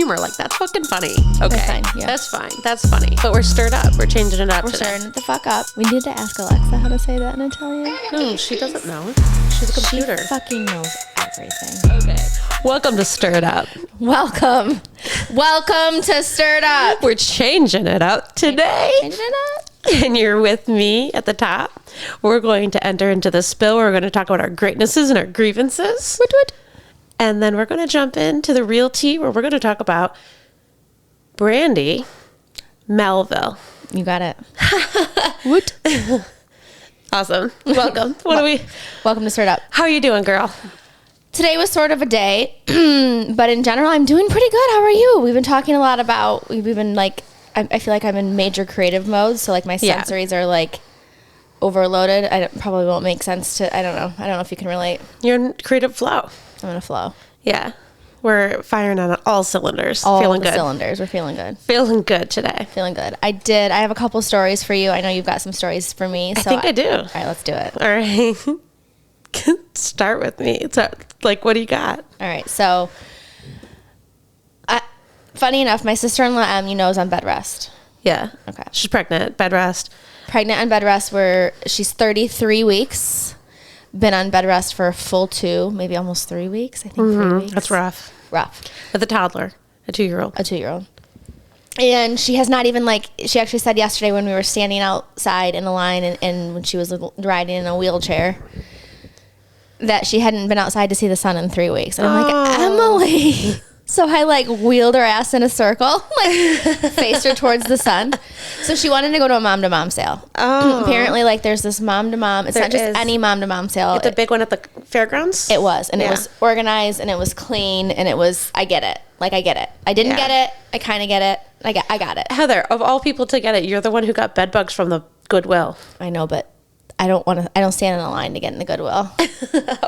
humor. Like, that's fucking funny. Okay. That's fine, yeah. That's fine. That's funny. But we're stirred up. We're changing it up We're today. stirring it the fuck up. We need to ask Alexa how to say that in Italian. No, she doesn't know. She's a computer. She fucking knows everything. Okay. Welcome to Stir It Up. Welcome to Stirred Up. We're changing it up today. Changing it up. And you're with me at the top. We're going to enter into the spill. We're going to talk about our greatnesses and our grievances. Woot. And then we're going to jump into the real tea, where we're going to talk about Brandy Melville. You got it. Woot. Awesome. Welcome. Welcome to Stirred Up. How are you doing, girl? Today was sort of a day, but in general, I'm doing pretty good. How are you? We've been talking a lot about, we've been like, I feel like I'm in major creative mode. So like my sensories are like overloaded. Probably won't make sense to, I don't know if you can relate. You're in creative flow. I'm in a flow. Yeah. We're firing on all cylinders. All feeling the good. cylinders. We're feeling good. Feeling good today. Feeling good. I have a couple stories for you. I know you've got some stories for me. I think I do. All right, let's do it. All right. Start with me. So, like, what do you got? All right. So, funny enough, my sister-in-law, is on bed rest. Yeah. Okay. She's pregnant, bed rest. Pregnant on bed rest where she's 33 weeks. Been on bed rest for a full 2, maybe almost 3 weeks. I think 3 weeks. That's rough. Rough. With a toddler, a 2-year-old. A 2-year-old. And she has not even, she actually said yesterday when we were standing outside in a line and when she was riding in a wheelchair that she hadn't been outside to see the sun in 3 weeks. And I'm like, Emily. So I wheeled her ass in a circle, faced her towards the sun. So she wanted to go to a mom-to-mom sale. Oh. Apparently, there's this mom-to-mom. It's not just any mom-to-mom sale. It's a big one at the fairgrounds? It was. And it was organized and it was clean and it was, I get it. I get it. I didn't get it. I kind of get it. I got it. Heather, of all people to get it, you're the one who got bed bugs from the Goodwill. I know, but I don't stand in a line to get in the Goodwill. Okay,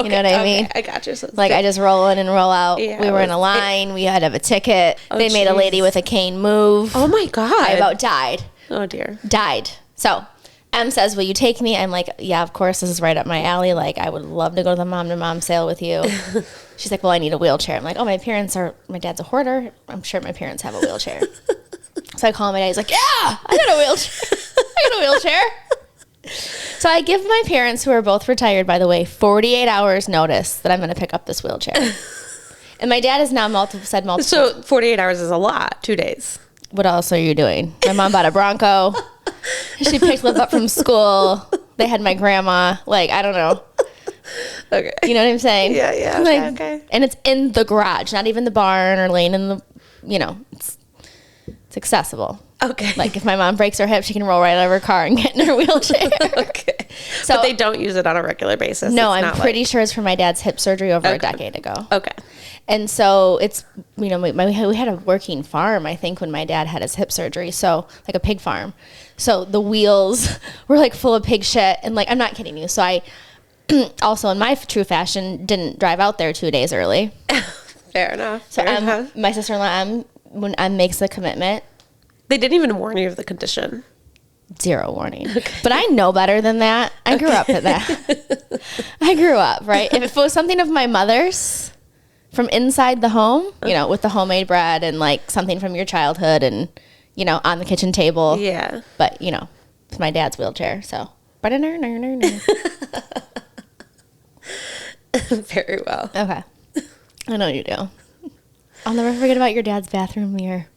You know what I mean? I got you. So I just roll in and roll out. Yeah, we were in a line. We had to have a ticket. Oh, they made a lady with a cane move. Oh my God. I about died. Oh dear. Died. So Em says, will you take me? I'm like, yeah, of course. This is right up my alley. I would love to go to the mom-to-mom sale with you. She's like, well, I need a wheelchair. I'm like, oh, my dad's a hoarder. I'm sure my parents have a wheelchair. So I call my dad. He's like, yeah, I got a wheelchair. So I give my parents, who are both retired, by the way, 48 hours notice that I'm going to pick up this wheelchair. And my dad has now said multiple. So 48 hours is a lot. 2 days. What else are you doing? My mom bought a Bronco. She picked Liv up from school. They had my grandma. I don't know. Okay. You know what I'm saying? Yeah. Okay. And it's in the garage, not even the barn or laying in the, it's accessible. Okay. If my mom breaks her hip, she can roll right out of her car and get in her wheelchair. Okay. So, but they don't use it on a regular basis. No, I'm pretty sure it's for my dad's hip surgery over a decade ago. Okay. And so it's, we had a working farm, I think, when my dad had his hip surgery. So a pig farm. So the wheels were full of pig shit. And I'm not kidding you. So I also, in my true fashion, didn't drive out there 2 days early. Fair enough. So my sister-in-law, when Em makes the commitment. They didn't even warn you of the condition. 0 warning. Okay. But I know better than that. I grew up with that. I grew up, right? If it was something of my mother's from inside the home, with the homemade bread and something from your childhood and, on the kitchen table. Yeah. But, it's my dad's wheelchair, so. Very well. Okay. I know you do. I'll never forget about your dad's bathroom mirror.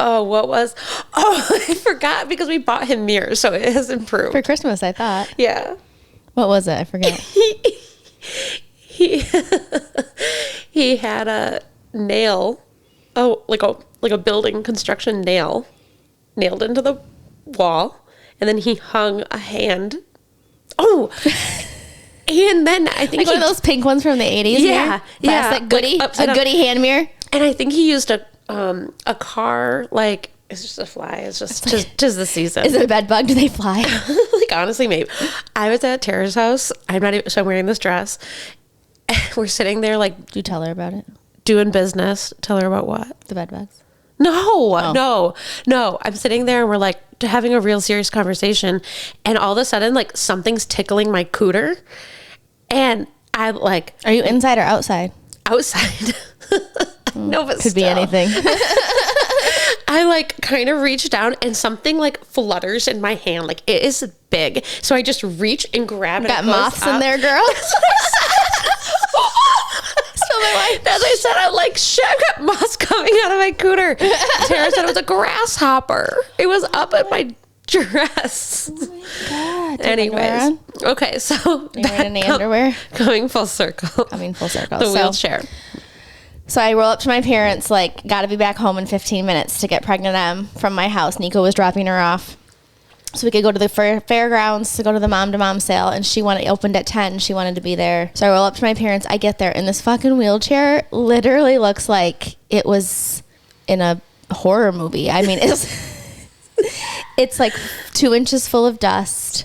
Oh, what was? Oh, I forgot because we bought him mirrors, so it has improved. For Christmas, I thought. Yeah. What was it? I forget. He had a nail, like a building construction nail, nailed into the wall, and then he hung a hand. Oh. And then I think one of those pink ones from the 80s. Yeah, Plastic goodie, a goodie hand mirror. And I think he used a car, it's just a fly. It's just the season. Is it a bed bug? Do they fly? Honestly, maybe. I was at Tara's house. I'm wearing this dress. We're sitting there Do you tell her about it? Doing business. Tell her about what? The bed bugs. No. I'm sitting there and we're having a real serious conversation. And all of a sudden, something's tickling my cooter. And I'm are you inside or outside? Outside. No, but Could be still. anything. I like kind of reach down and something like flutters in my hand. Like it is big. So I just reach and grab it. Got moths in there, girl. Spill my wine. As I said, I'm like, shit, I've got moths coming out of my cooter. Tara said it was a grasshopper. It was up in my dress. Oh my God. Anyways. Okay, so Are you wearing any underwear? Going full circle. Coming full circle. The wheelchair. So I roll up to my parents, like, got to be back home in 15 minutes to get pregnant Em from my house. Nico was dropping her off. So we could go to the fairgrounds to go to the mom-to-mom sale. And opened at 10. She wanted to be there. So I roll up to my parents. I get there. And this fucking wheelchair literally looks like it was in a horror movie. I mean, it's like 2 inches full of dust.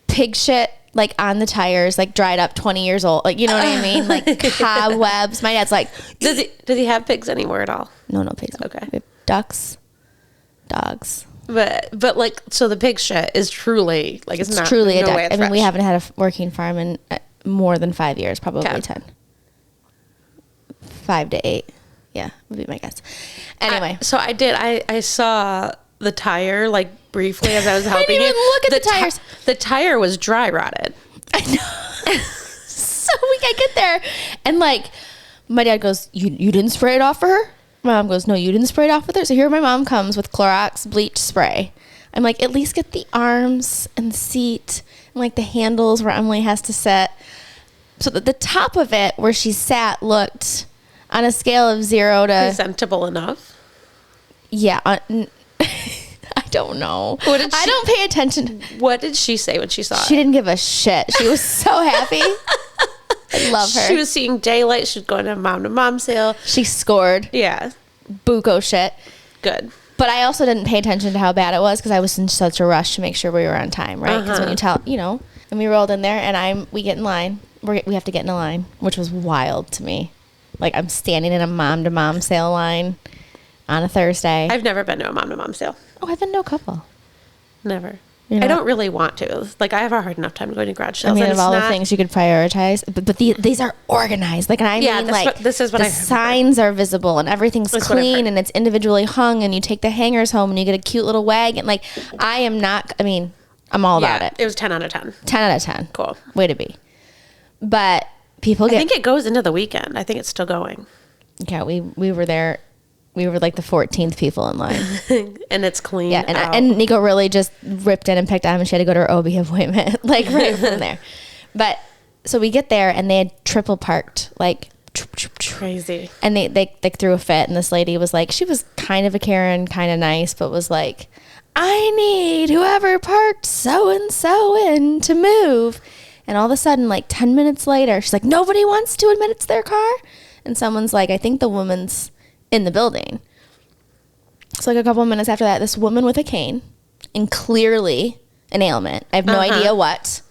Pig shit. Like on the tires, like dried up, 20 years old. Like, you know what I mean? Like cobwebs. My dad's like, Does he have pigs anymore at all? no pigs. Okay. We have ducks, dogs. But like, so the pig shit is truly like it's not Truly a no duck. way it's I mean, we fresh. haven't had a working farm in more than 5 years, probably Okay. 10. 5 to 8. Yeah, would be my guess. Anyway. I saw the tire like briefly as I was helping didn't even you. look at the tires. The tire was dry rotted. I know. So I get there and like my dad goes, you didn't spray it off for her? My mom goes, no, you didn't spray it off with her. So here my mom comes with Clorox bleach spray. I'm like, at least get the arms and the seat and like the handles where Emily has to sit. So that the top of it where she sat looked on a scale of 0 to Presentable enough. yeah. I don't know. I don't pay attention. What did she say when she saw She it? didn't give a shit. She was so happy. I love her. She was seeing daylight. She was going to mom sale. She scored Yeah, buco shit. good. But I also didn't pay attention to how bad it was because I was in such a rush to make sure we were on time, right? Because when you tell, and we rolled in there and we get in line. We have to get in a line, which was wild to me. Like I'm standing in a mom-to-mom sale line on a Thursday. I've never been to a mom sale. Oh, I've been to a couple. Never. You know? I don't really want to. Like, I have a hard enough time going to garage I sales. mean, and of it's all the not- things you could prioritize, but these are organized. Like, and I Yeah, mean, that's like, what- this is what the I heard. signs are visible and everything's That's what I've clean heard. and it's individually hung and you take the hangers home and you get a cute little wagon. Like, I'm all about it. It was 10 out of 10. 10 out of 10. Cool. Way to be. But people I get, think it goes into the weekend. I think it's still going. yeah, we were there. We were like the 14th people in line. And it's clean. Yeah, and Nico really just ripped in and picked on him, and she had to go to her OB appointment, like right from there. But so we get there, and they had triple parked, like, Crazy. and they threw a fit, and this lady was like, she was kind of a Karen, kind of nice, but was like, I need whoever parked so and so in to move. And all of a sudden, like 10 minutes later, she's like, nobody wants to admit it's their car. And someone's like, I think the woman's in the building. So like a couple of minutes after that, this woman with a cane and clearly an ailment, I have no idea what,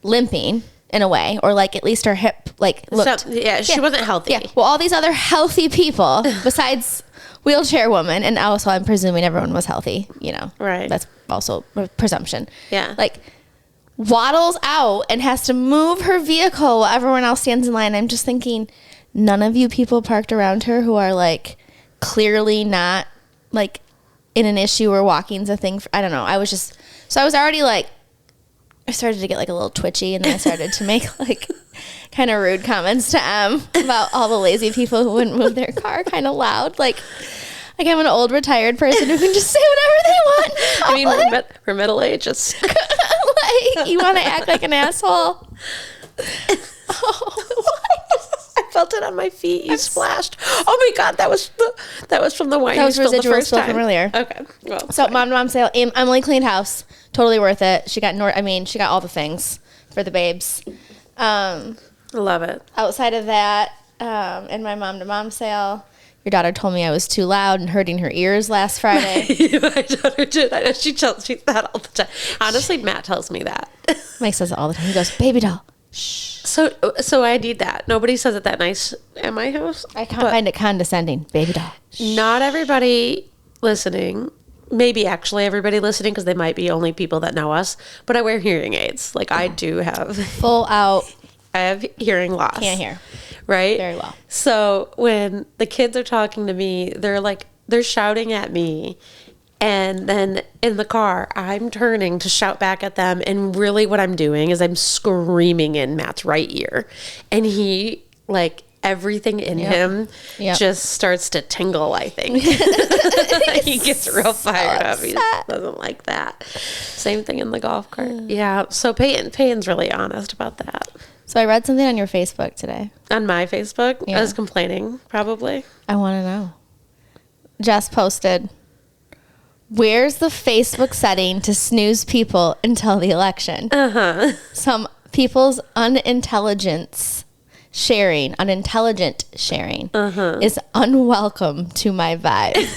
limping in a way, or like at least her hip like looked. So, yeah, she wasn't healthy. Yeah. Well, all these other healthy people besides wheelchair woman, and also I'm presuming everyone was healthy, Right. That's also a presumption. Yeah. Like waddles out and has to move her vehicle while everyone else stands in line. I'm just thinking, none of you people parked around her who are like clearly not like in an issue or walking's a thing. I don't know. I was already like, I started to get like a little twitchy, and then I started to make like kind of rude comments to Em about all the lazy people who wouldn't move their car kind of loud. Like I'm an old retired person who can just say whatever they want. I mean, we're middle ages. Like, you want to act like an asshole? I felt it on my feet. You splashed. Oh my God, that was from the wine. That you was spilled the residual first spill time. from earlier. Okay. Well, So mom sale. Emily cleaned house. Totally worth it. She got she got all the things for the babes. love it. Outside of that, in my mom sale, your daughter told me I was too loud and hurting her ears last Friday. My daughter did. I know she tells me that all the time. Honestly, Matt tells me that. Mike says it all the time. He goes, baby doll. So I need that. Nobody says it that nice at my house. I can't but find it condescending. Baby doll. Not everybody listening. Maybe actually everybody listening, because they might be only people that know us. But I wear hearing aids. Like I do have. Full out. I have hearing loss. Can't hear. right? Very well. So when the kids are talking to me, they're shouting at me. And then in the car, I'm turning to shout back at them. And really what I'm doing is I'm screaming in Matt's right ear. And he, like, everything in him just starts to tingle, I think. He gets real fired up. He doesn't like that. Same thing in the golf cart. Yeah. So Peyton's really honest about that. So I read something on your Facebook today. On my Facebook? Yeah. I was complaining, probably. I want to know. Jess posted, where's the Facebook setting to snooze people until the election? Some people's unintelligent sharing is unwelcome to my vibe.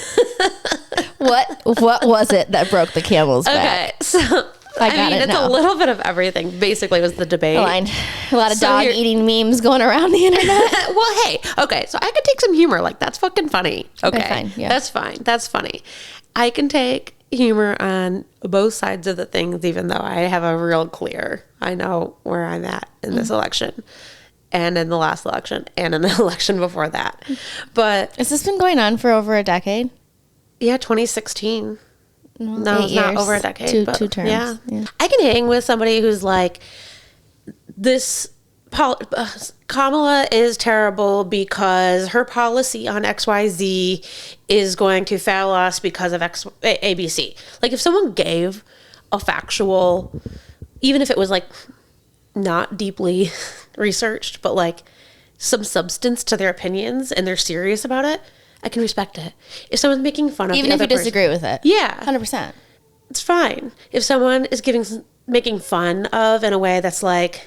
What was it that broke the camel's back? Okay, so it's a little bit of everything. Basically, was the debate. A lot of dog eating memes going around the internet. Well, hey, okay, so I could take some humor. Like, that's fucking funny. Okay, fine, yeah. That's fine. That's funny. I can take humor on both sides of the things, even though I have a real clear, I know where I'm at in this election, and in the last election, and in the election before that. But has this been going on for over a decade? Yeah, 2016. No, it's not over a decade. Two terms. Yeah. I can hang with somebody who's like, Kamala is terrible because her policy on XYZ is going to fail us because of ABC. Like, if someone gave a factual, even if it was like not deeply researched, but like some substance to their opinions and they're serious about it, I can respect it. If someone's making fun of even if you disagree with it, 100%, it's fine. If someone is making fun of in a way that's like,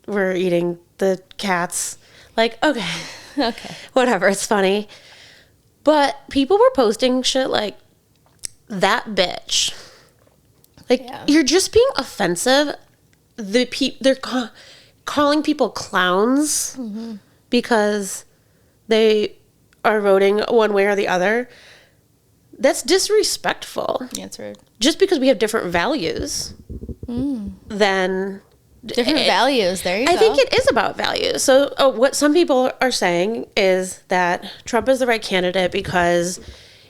we're eating the cats, like, okay, whatever, it's funny. But people were posting shit like, that bitch, like, you're just being offensive. They're calling people clowns because they are voting one way or the other. That's disrespectful. Yeah, it's rude. Just because we have different values, then different values. There you go. I think it is about values. So what some people are saying is that Trump is the right candidate because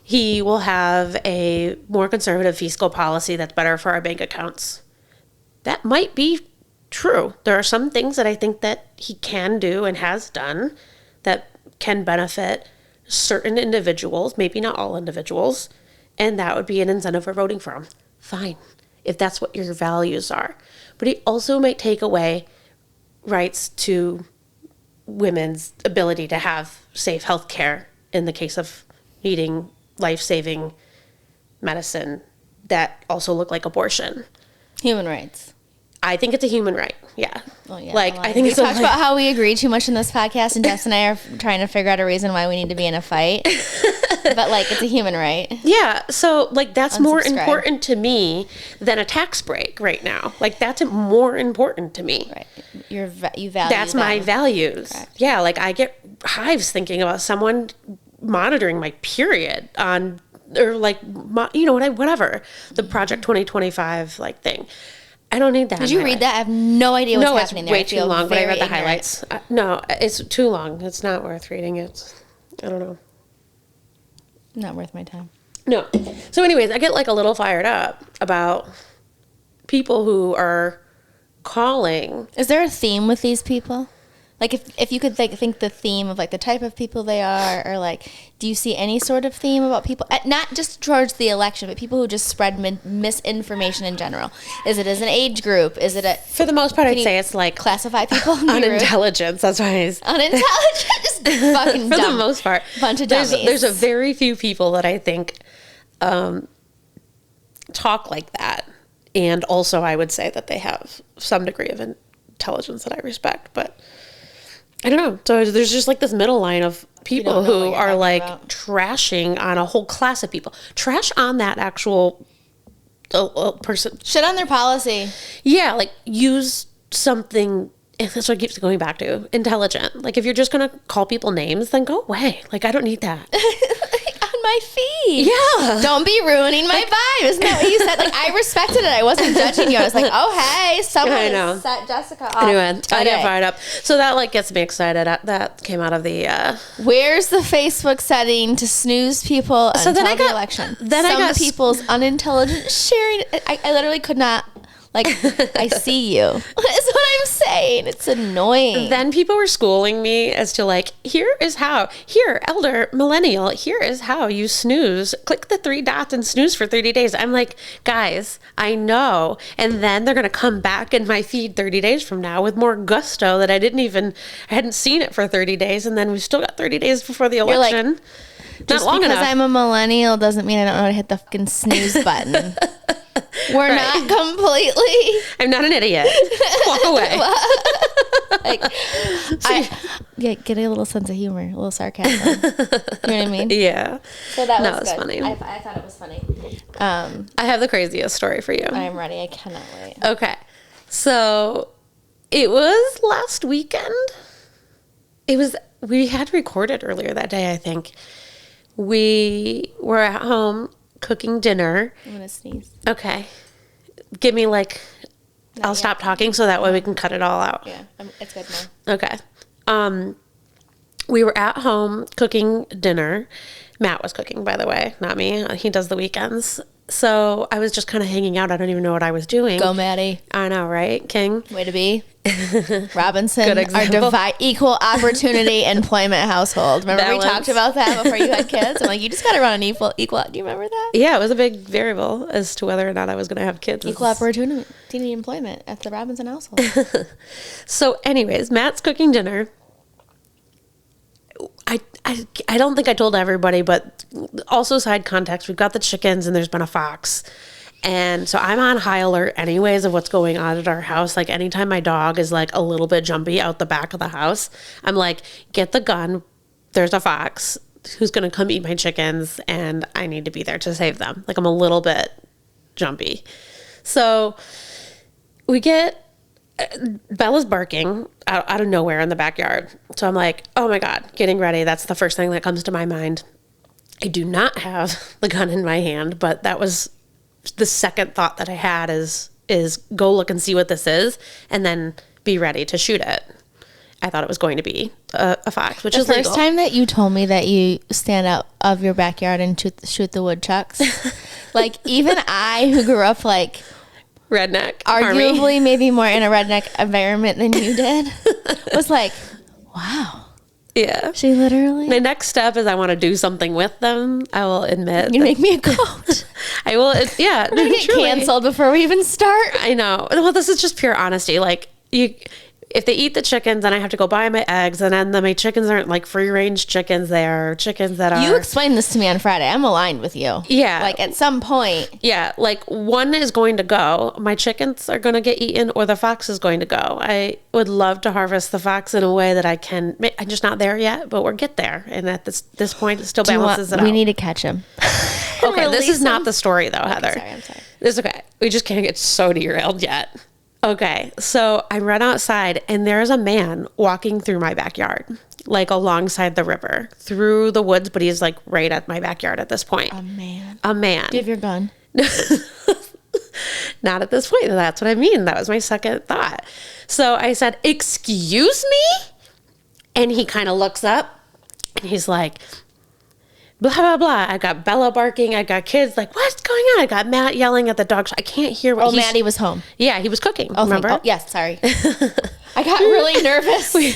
he will have a more conservative fiscal policy that's better for our bank accounts. That might be true. There are some things that I think that he can do and has done that can benefit certain individuals, maybe not all individuals, and that would be an incentive for voting for him. Fine, if that's what your values are. But he also might take away rights to women's ability to have safe health care in the case of needing life-saving medicine that also look like abortion. Human rights. I think it's a human right. Yeah. Well, yeah. Like, I think we it's talked about how we agree too much in this podcast, and Jess and I are trying to figure out a reason why we need to be in a fight. But like, it's a human right. Yeah. So like, that's more Unsubscribe. important to me than a tax break right now. Like, that's more important to me. Right. You value That's my them. values. Correct. Yeah. Like, I get hives thinking about someone monitoring my period on, or like, whatever, the Project 2025 like thing. I don't need that. Did you read that? I have no idea what's happening there. No, it's way too long, but I read the ignorant. highlights. No, it's too long. It's not worth reading. I don't know. Not worth my time. No. So anyways, I get like a little fired up about people who are calling. Is there a theme with these people? Like, if you could like think the theme of like the type of people they are, or like, do you see any sort of theme about people, not just towards the election, but people who just spread misinformation in general? Is it as an age group? Is it For the most part, I'd say it's like classify people unintelligence. That's why it's unintelligent. Just fucking for dumb. the most part. Bunch of dummies. There's a very few people that I think talk like that, and also I would say that they have some degree of intelligence that I respect, but I don't know. So there's just like this middle line of people who are like trashing on a whole class of people. Trash on that actual person. Shit on their policy. Yeah, like use something. That's what keeps going back to intelligent. Like, if you're just gonna call people names, then go away. Like, I don't need that. On my feed. Yeah. Don't be ruining my vibe. Isn't that what you said? Like, I respected it. I wasn't judging you. I was like, oh, hey, someone has set Jessica off. Anyway, I get fired up. So that like gets me excited. That came out of the... Where's the Facebook setting to snooze people until the election? Some people's unintelligent sharing. I literally could not... Like, I see you. That's what I'm saying. It's annoying. Then people were schooling me as to like, here is how. Here, elder millennial, here is how you snooze. Click the 3 dots and snooze for 30 days. I'm like, guys, I know. And then they're going to come back in my feed 30 days from now with more gusto that I hadn't seen it for 30 days. And then we've still got 30 days before the election. Just because I'm a millennial doesn't mean I don't know how to hit the fucking snooze button. We're not completely. I'm not an idiot. Walk away. Get a little sense of humor, a little sarcasm. You know what I mean? Yeah. So that was good. Funny. I thought it was funny. I have the craziest story for you. I'm ready. I cannot wait. Okay. So it was last weekend. We had recorded earlier that day, I think. We were at home cooking dinner. I'm going to sneeze. Okay. Give me I'll stop talking so that way we can cut it all out. Yeah, it's good now. Okay. We were at home cooking dinner. Matt was cooking, by the way, not me. He does the weekends. So I was just kind of hanging out. I don't even know what I was doing. Go, Maddie. I know, right? King. Way to be. Robinson, Good example. our equal opportunity employment household. Remember we talked about that before you had kids? I'm like, you just got to run an equal. Do you remember that? Yeah, it was a big variable as to whether or not I was going to have kids. Equal opportunity employment at the Robinson household. So anyways, Matt's cooking dinner. I don't think I told everybody, but also side context, we've got the chickens and there's been a fox. And so I'm on high alert anyways of what's going on at our house. Like anytime my dog is like a little bit jumpy out the back of the house, I'm like, get the gun. There's a fox who's going to come eat my chickens and I need to be there to save them. Like I'm a little bit jumpy. So we get Bella's barking out of nowhere in the backyard. So I'm like, oh my God, getting ready. That's the first thing that comes to my mind. I do not have the gun in my hand, but that was the second thought that I had is go look and see what this is and then be ready to shoot it. I thought it was going to be a fox, which is legal. The first time that you told me that you stand out of your backyard and shoot the woodchucks, like even I who grew up like redneck, arguably army. Maybe more in a redneck environment than you did, was like, wow. Yeah. She literally. My next step is I want to do something with them. I will admit. You make me a coat. I will. Yeah. We're gonna get canceled before we even start. I know. Well, this is just pure honesty. Like if they eat the chickens, then I have to go buy my eggs, and then my chickens aren't like free range chickens. They are chickens that are. You explained this to me on Friday. I'm aligned with you. Yeah. Like at some point. Yeah. Like one is going to go. My chickens are going to get eaten, or the fox is going to go. I would love to harvest the fox in a way that I can. I'm just not there yet, but we'll get there. And at this point, it still balances it out. We need to catch him. Okay, this is not the story though, Heather. Sorry, I'm sorry. It's okay. We just can't get so derailed yet. Okay, so I run outside and there's a man walking through my backyard, like alongside the river, through the woods, but he's like right at my backyard at this point. A man. A man. Do you have your gun? Not at this point. That's what I mean. That was my second thought. So I said, "Excuse me?" And he kind of looks up and he's like, blah, blah, blah. I got Bella barking. I got kids like, what's going on? I got Matt yelling at the dog. I can't hear what Maddie was home. Yeah, he was cooking. Oh, remember? Oh, yes, sorry. I got really nervous. we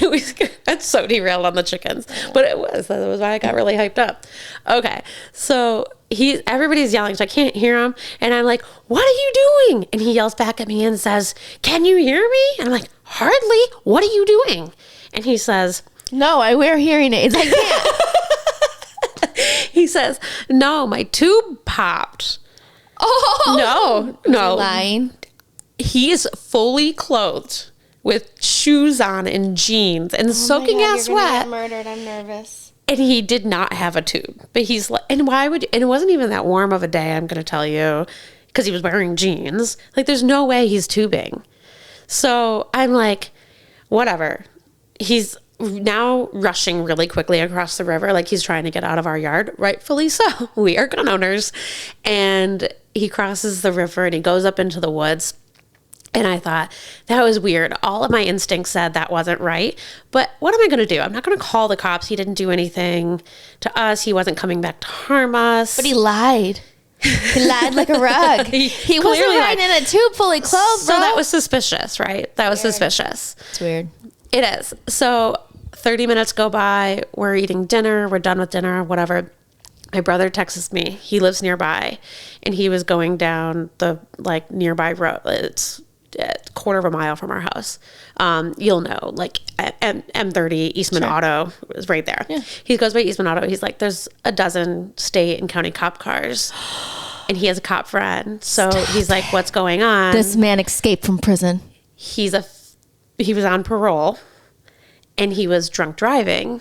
got so derailed on the chickens. But that was why I got really hyped up. Okay, so everybody's yelling, so I can't hear him. And I'm like, what are you doing? And he yells back at me and says, can you hear me? And I'm like, hardly. What are you doing? And he says, no, I wear hearing aids. I can't. He says, no, my tube popped. Oh, no. Lying. He is fully clothed with shoes on and jeans and soaking ass wet. Get murdered. I'm nervous. And he did not have a tube. But he's like, and it wasn't even that warm of a day, I'm going to tell you, because he was wearing jeans. Like, there's no way he's tubing. So I'm like, whatever. He's now rushing really quickly across the river, like he's trying to get out of our yard. Rightfully so. We are gun owners. And he crosses the river and he goes up into the woods. And I thought, that was weird. All of my instincts said that wasn't right. But what am I going to do? I'm not going to call the cops. He didn't do anything to us. He wasn't coming back to harm us. But he lied. He lied like a rug. He wasn't riding in a tube fully clothed, so bro. that was suspicious, right? That was suspicious. It's weird. It is. So 30 minutes go by. We're eating dinner. We're done with dinner, whatever. My brother texts me. He lives nearby. And he was going down the like nearby road. It's a quarter of a mile from our house. You'll know, like M30 Eastman Auto is right there. Yeah. He goes by Eastman Auto. He's like, there's a dozen state and county cop cars. And he has a cop friend. So he's like, what's going on? This man escaped from prison. He was on parole and he was drunk driving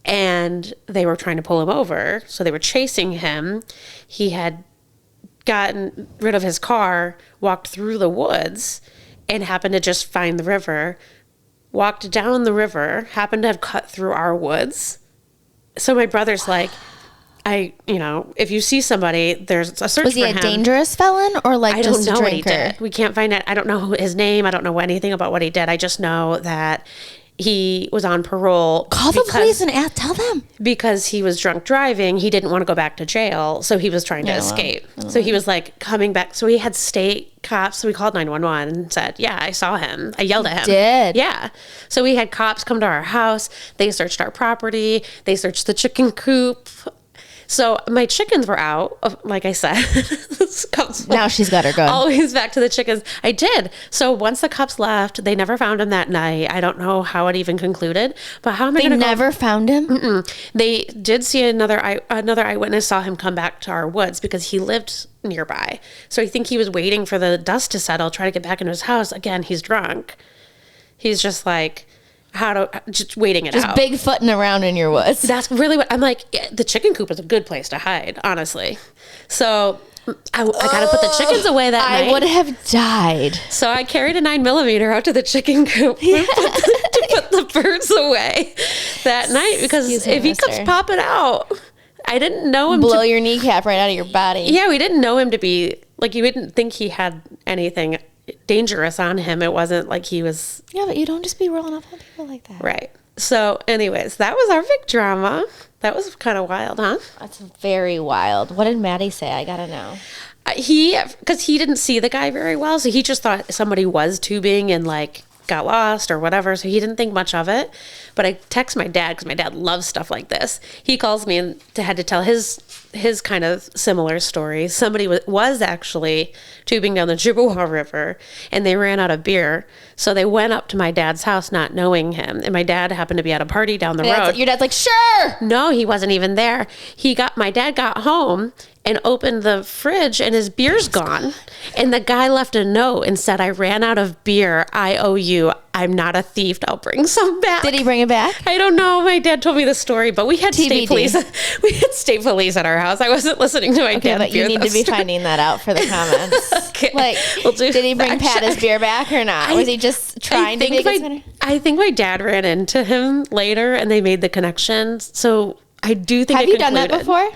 and they were trying to pull him over. So they were chasing him. He had gotten rid of his car, walked through the woods and happened to just find the river, walked down the river, happened to have cut through our woods. So my brother's like, if you see somebody, there's a search for him. Was he a dangerous felon or like just a drinker? I don't know what he did. We can't find it. I don't know his name. I don't know anything about what he did. I just know that he was on parole. Call the police and tell them. Because he was drunk driving. He didn't want to go back to jail. So he was trying to escape. So he was like coming back. So he had state cops. So we called 911 and said, yeah, I saw him. I yelled at him. Did? Yeah. So we had cops come to our house. They searched our property. They searched the chicken coop. So my chickens were out, like I said. Now she's got her gun. Always back to the chickens. I did. So once the cops left, they never found him that night. I don't know how it even concluded. But how am I going to They never found him? Mm-mm. They did see another eyewitness saw him come back to our woods because he lived nearby. So I think he was waiting for the dust to settle, try to get back into his house. Again, he's drunk. He's just like... just waiting it out. Just Bigfooting around in your woods. That's really what I'm like. The chicken coop is a good place to hide, honestly. So I got to put the chickens away that night. I would have died. So I carried a 9mm out to the chicken coop to put the birds away that night because if he comes popping out, I didn't know him. Blow your kneecap right out of your body. Yeah, we didn't know him to be like, you didn't think he had anything dangerous on him. It wasn't like he was. Yeah, but you don't just be rolling up on people like that. Right. So anyways, that was our big drama. That was kind of wild, huh? That's very wild. What did Maddie say? I gotta know. Because he didn't see the guy very well, so he just thought somebody was tubing and like got lost or whatever, so he didn't think much of it. But I text my dad because my dad loves stuff like this. He calls me and had to tell his kind of similar story. Somebody was actually tubing down the Chippewa River and they ran out of beer, so they went up to my dad's house not knowing him, and my dad happened to be at a party down the road. Your dad's like, sure. No, he wasn't even there. My dad got home and opened the fridge and his beer's gone. And the guy left a note and said, I ran out of beer. I owe you. I'm not a thief. I'll bring some back. Did he bring it back? I don't know. My dad told me the story, but we had TBD. state police. We had state police at our house. I wasn't listening to my dad. But you need to be finding that out for the comments. Okay. Like, did he bring Pat his beer back or not? Was he just trying to be a good spinner? I think my dad ran into him later and they made the connection. So I do think Have you done that before?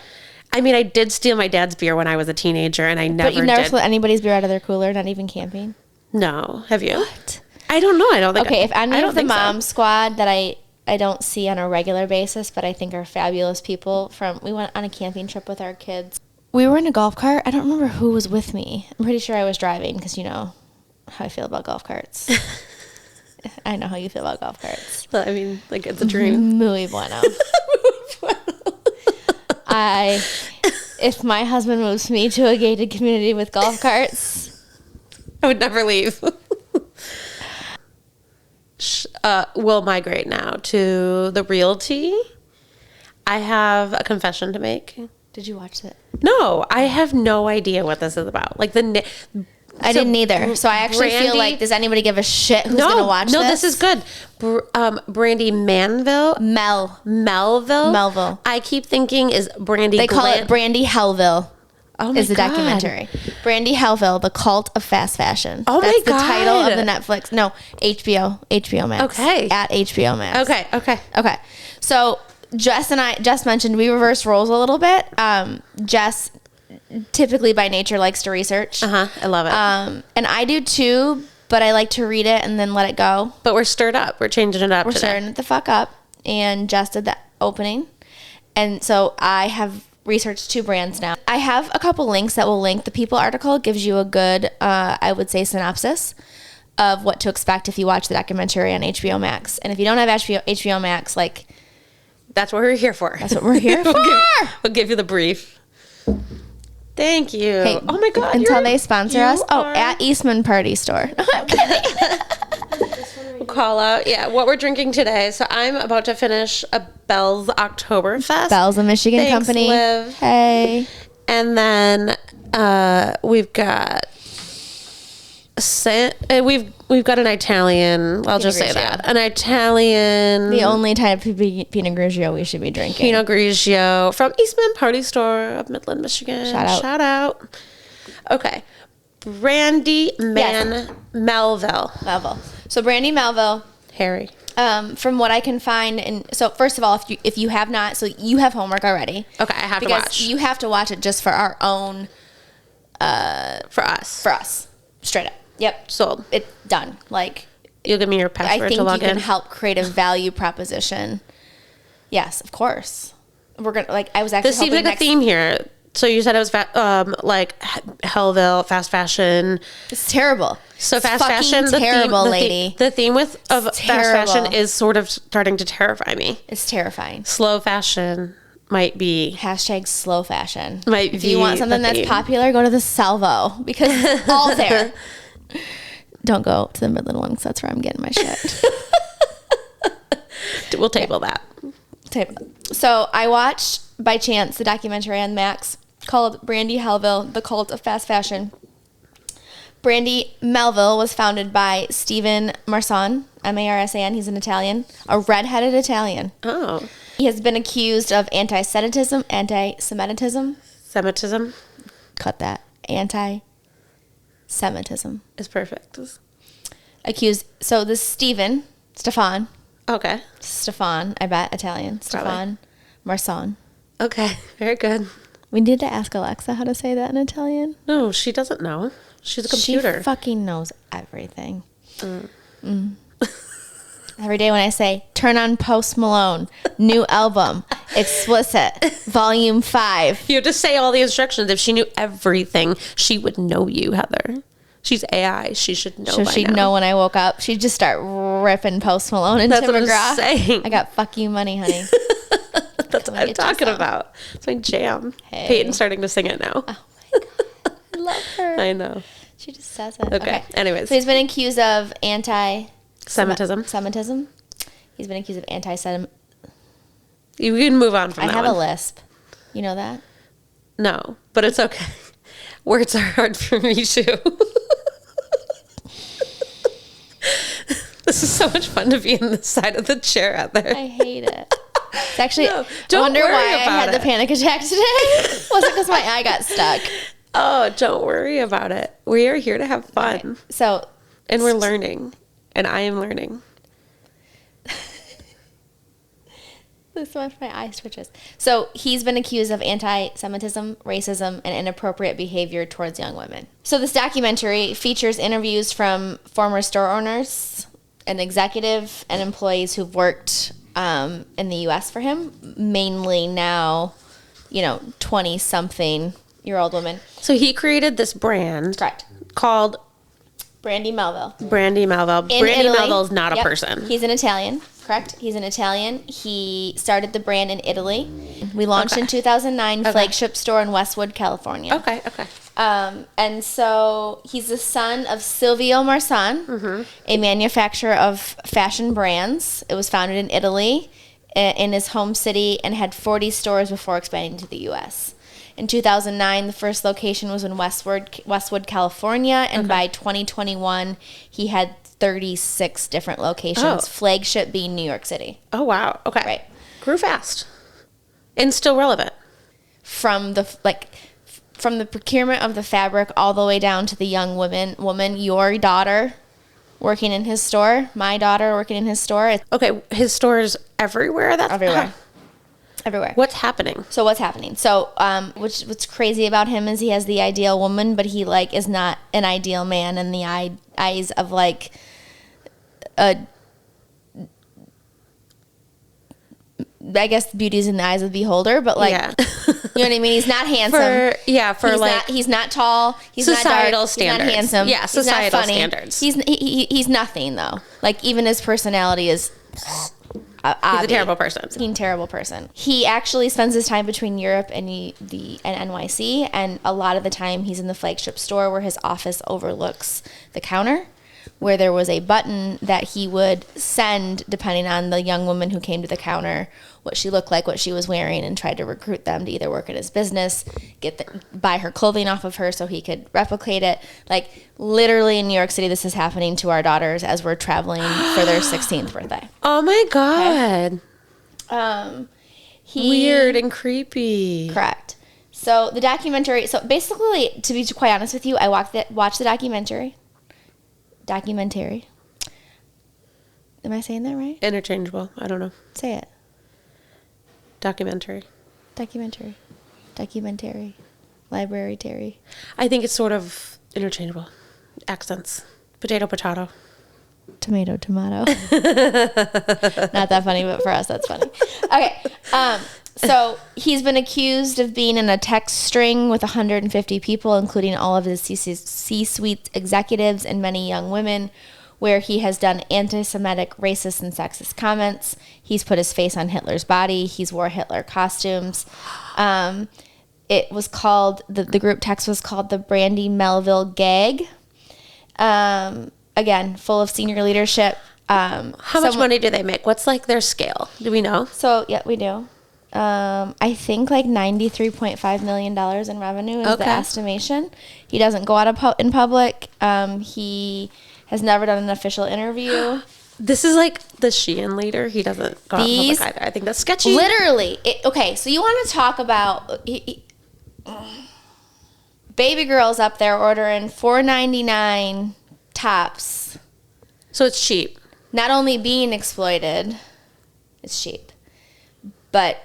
I mean, I did steal my dad's beer when I was a teenager, and I never did. But you never split anybody's beer out of their cooler, not even camping? No. Have you? What? I don't know. I don't think. Okay, if any of the mom squad that I don't see on a regular basis, but I think are fabulous people we went on a camping trip with our kids. We were in a golf cart. I don't remember who was with me. I'm pretty sure I was driving because you know how I feel about golf carts. I know how you feel about golf carts. Well, I mean, like it's a dream. Muy bueno. If my husband moves me to a gated community with golf carts, I would never leave. We'll migrate now to the realty. I have a confession to make. Did you watch it? No, I have no idea what this is about. Like I didn't either. So I actually feel like, does anybody give a shit who's going to watch this? No, this is good. Brandy Melville. Melville. Melville. I keep thinking is Brandy. They call it Brandy Hellville. Oh my is the God. documentary. Brandy Melville, The Cult of Fast Fashion. Oh That's my the title God. of the Netflix. No, HBO Max. Okay. At HBO Max. Okay. So Jess and I just mentioned we reverse roles a little bit. Jess typically by nature likes to research. I love it. And I do too, but I like to read it and then let it go. But we're stirred up. We're changing it up We're today. stirring it the fuck up. And Jess did the opening. And so I have researched 2 brands now. I have a couple links that will link. The People article gives you a good, I would say, synopsis of what to expect if you watch the documentary on HBO Max. And if you don't have HBO Max, like... That's what we're here for. That's what we're here for. We'll give you the brief. Thank you. Hey, oh my God. until they sponsor us. Oh, are- at Eastman Party Store. I'm kidding. We'll call out, what we're drinking today. So I'm about to finish a Bell's Oktoberfest. Bell's a Michigan Thanks, company. Liv. Hey. And then we've got we've got an Italian. I'll just say Grigio. that an Italian. The only type of Pinot Grigio we should be drinking. Pinot Grigio from Eastman Party Store of Midland, Michigan. Shout out. Okay, Brandy Yes. Melville. Melville. So Brandy Melville. Harry. From what I can find, and so first of all, if you have not, so you have homework already. Okay, I have to Because watch. you have to watch it just for our own, For us. straight up. Yep, Sold. it's done. Like You'll give me your I password think to you log can in. help create a value proposition. Yes, of course. We're gonna I was actually This seems hoping like a theme here. So you said it was like Hellville, fast fashion. It's terrible. So It's fast fucking fashion, terrible, lady. The theme of fast fashion terrible. is sort of starting to terrify me. It's terrifying. Slow fashion might be. Hashtag slow fashion. Might if you want be something the that's theme. popular, go to the Salvo because it's all there. Don't go to the Midland one because that's where I'm getting my shit. We'll table that. So I watched by chance the documentary on Max called Brandy Melville, The Cult of Fast Fashion. Brandy Melville was founded by Stephen Marsan, Marsan. He's an Italian, a redheaded Italian. Oh, He has been accused of anti-Semitism. Semitism Cut that. Anti-Semitism. is perfect. Accused. So this Stefan, Okay. I bet, Italian. Stefan Marsan. Okay. Very good. We need to ask Alexa how to say that in Italian. No, she doesn't know. She's a computer. She fucking knows everything. Every day when I say, turn on Post Malone, new album, explicit, volume 5. You have to say all the instructions. If she knew everything, she would know you, Heather. She's AI. She should know So by she'd now. know when I woke up. She'd just start ripping Post Malone and That's Tim what I'm McGraw. saying. I got fuck you money, honey. That's what I'm get you talking some. about. It's my jam. Hey. Peyton's starting to sing it now. Oh my God. I love her. I know. She just says it. Okay. Anyways. So he's been accused of Semitism. Semitism. He's been accused of anti-Semitism. You can move on from I that have one. a lisp. You know that? No, but it's okay. Words are hard for me too. This is so much fun to be in the side of the chair out there. I hate it. It's actually, No, I don't wonder worry why I about had the it. panic attack today. Was it because my eye got stuck? Oh, don't worry about it. We are here to have fun. Okay, so, And we're learning. And I am learning. this one, my eye switches. So he's been accused of anti-Semitism, racism, and inappropriate behavior towards young women. So this documentary features interviews from former store owners, an executive, and employees who've worked in the U.S. for him, mainly now, 20-something-year-old women. So he created this brand Correct. called Brandy Melville. Brandy Melville. In Brandy Italy. Melville is not a Yep. person. He's an Italian, correct? He's an Italian. He started the brand in Italy. We launched in 2009, flagship store in Westwood, California. Okay. And so he's the son of Silvio Marsan, a manufacturer of fashion brands. It was founded in Italy, in his home city, and had 40 stores before expanding to the U.S. In 2009, the first location was in Westwood, California, and by 2021, he had 36 different locations, flagship being New York City. Oh, wow. Okay. Right. Grew fast. And still relevant. From from the procurement of the fabric all the way down to the young woman, your daughter working in his store, my daughter working in his store. Okay, his store's everywhere? That's everywhere. Everywhere. What's happening? So what's happening? So, what's crazy about him is he has the ideal woman, but he like is not an ideal man in the eyes of like a. I guess beauty's in the eyes of the beholder, but like, you know what I mean? He's not handsome. He's not tall. He's societal not dark, standards. He's not handsome. Yeah, societal he's not funny. standards. He's nothing though. Like even his personality is. He's a terrible person. He's a terrible person. He actually spends his time between Europe and NYC, and a lot of the time he's in the flagship store where his office overlooks the counter, where there was a button that he would send depending on the young woman who came to the counter, what she looked like, what she was wearing, and tried to recruit them to either work at his business, buy her clothing off of her so he could replicate it. Like literally in New York City, this is happening to our daughters as we're traveling for their 16th birthday. Oh my God. Okay? Weird and creepy. Correct. So the documentary, so basically, to be quite honest with you, I watched the documentary. Am I saying that right? Interchangeable. I don't know. Say it. Documentary. Library Terry. I think it's sort of interchangeable. Accents. Potato. Tomato. Not that funny, but for us, that's funny. Okay. So he's been accused of being in a text string with 150 people, including all of his C-suite executives and many young women, where he has done anti-Semitic, racist, and sexist comments. He's put his face on Hitler's body. He's wore Hitler costumes. It was called, the group text was called the Brandy Melville Gag. Again, full of senior leadership. How much money do they make? What's like their scale? Do we know? So, yeah, we do. I think like $93.5 million in revenue is the estimation. He doesn't go out in public. He has never done an official interview. This is like the Shein leader. He doesn't go out in public either. I think that's sketchy. Literally. Okay, so you want to talk about baby girls up there ordering $4.99 tops. So it's cheap. Not only being exploited, it's cheap, but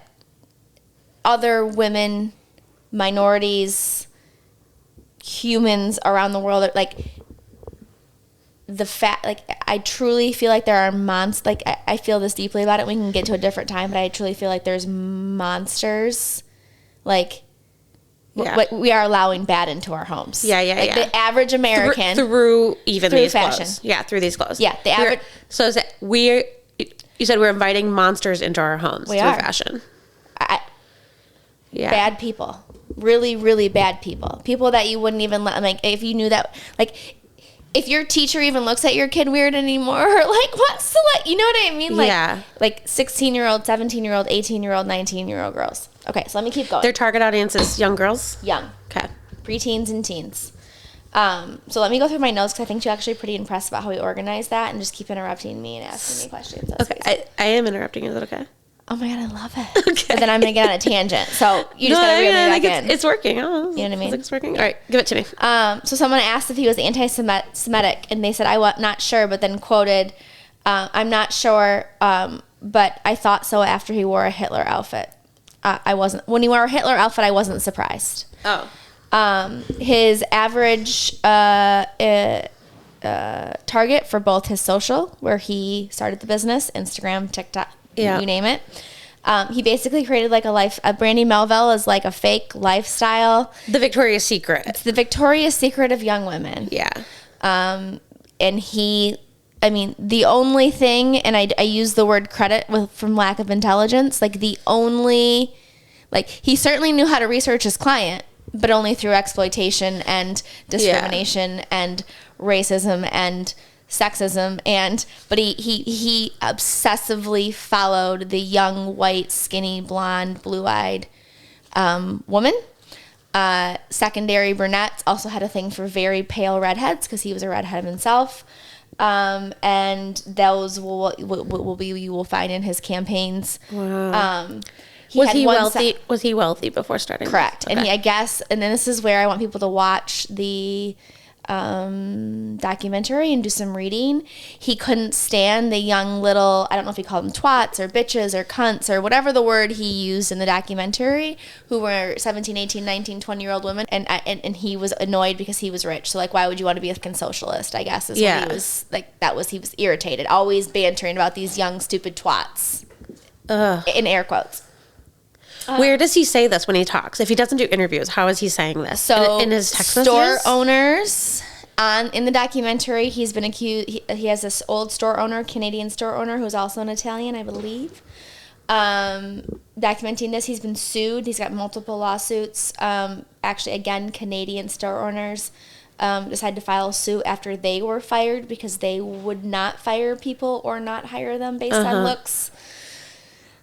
other women, minorities, humans around the world, like I truly feel like there are monsters. Like I feel this deeply about it. We can get to a different time, but I truly feel like there's monsters. Like we are allowing bad into our homes. Yeah. The average American through these fashion. Clothes. Yeah, through these clothes. Yeah, the average. So is it, you said we're inviting monsters into our homes through fashion. Bad people. Really, really bad people. People that you wouldn't even let, like, if you knew that, like, if your teacher even looks at your kid weird anymore, like, what's the, like, you know what I mean? Like, like 16-year-old, 17-year-old, 18-year-old, 19-year-old girls. Okay, so let me keep going. Their target audience is young girls? Young. Okay. Preteens and teens. So let me go through my notes because I think you're actually pretty impressed about how we organized that, and just keep interrupting me and asking me questions. That's okay, I am interrupting. Is that okay? Oh my God, I love it. Okay. But then I'm going to get on a tangent. So you just got to reel me back in. It's working. Oh, you know what I mean? It's working. All right, give it to me. So someone asked if he was anti-Semitic, and they said, I was not sure, but then quoted, I'm not sure, but I thought so after he wore a Hitler outfit. When he wore a Hitler outfit, I wasn't surprised. Oh. His average target for both his social, where he started the business, Instagram, TikTok, you name it. He basically created like a Brandy Melville is like a fake lifestyle. The Victoria's Secret. It's the Victoria's Secret of young women. Yeah. And the only thing, and I use the word credit from lack of intelligence, like he certainly knew how to research his client, but only through exploitation and discrimination and racism and sexism, but he obsessively followed the young, white, skinny, blonde, blue-eyed woman. Secondary brunettes, also had a thing for very pale redheads because he was a redhead himself. And those will be you will find in his campaigns. Wow. Was he wealthy? Was he wealthy before starting? Correct. Okay. And I guess, and then this is where I want people to watch the documentary and do some reading. He couldn't stand the young little, I don't know if he called them twats or bitches or cunts or whatever the word he used in the documentary, who were 17, 18, 19, 20-year-old women. And he was annoyed because he was rich. So, like, why would you want to be a fucking socialist, I guess, is what he was, like, he was irritated. Always bantering about these young, stupid twats. In air quotes. Where does he say this when he talks? If he doesn't do interviews, how is he saying this? So in his text store messages? owners in the documentary, he's been accused. He has this old store owner, Canadian store owner, who's also an Italian, I believe. Documenting this, he's been sued. He's got multiple lawsuits. Actually, again, Canadian store owners decided to file a suit after they were fired because they would not fire people or not hire them based on looks.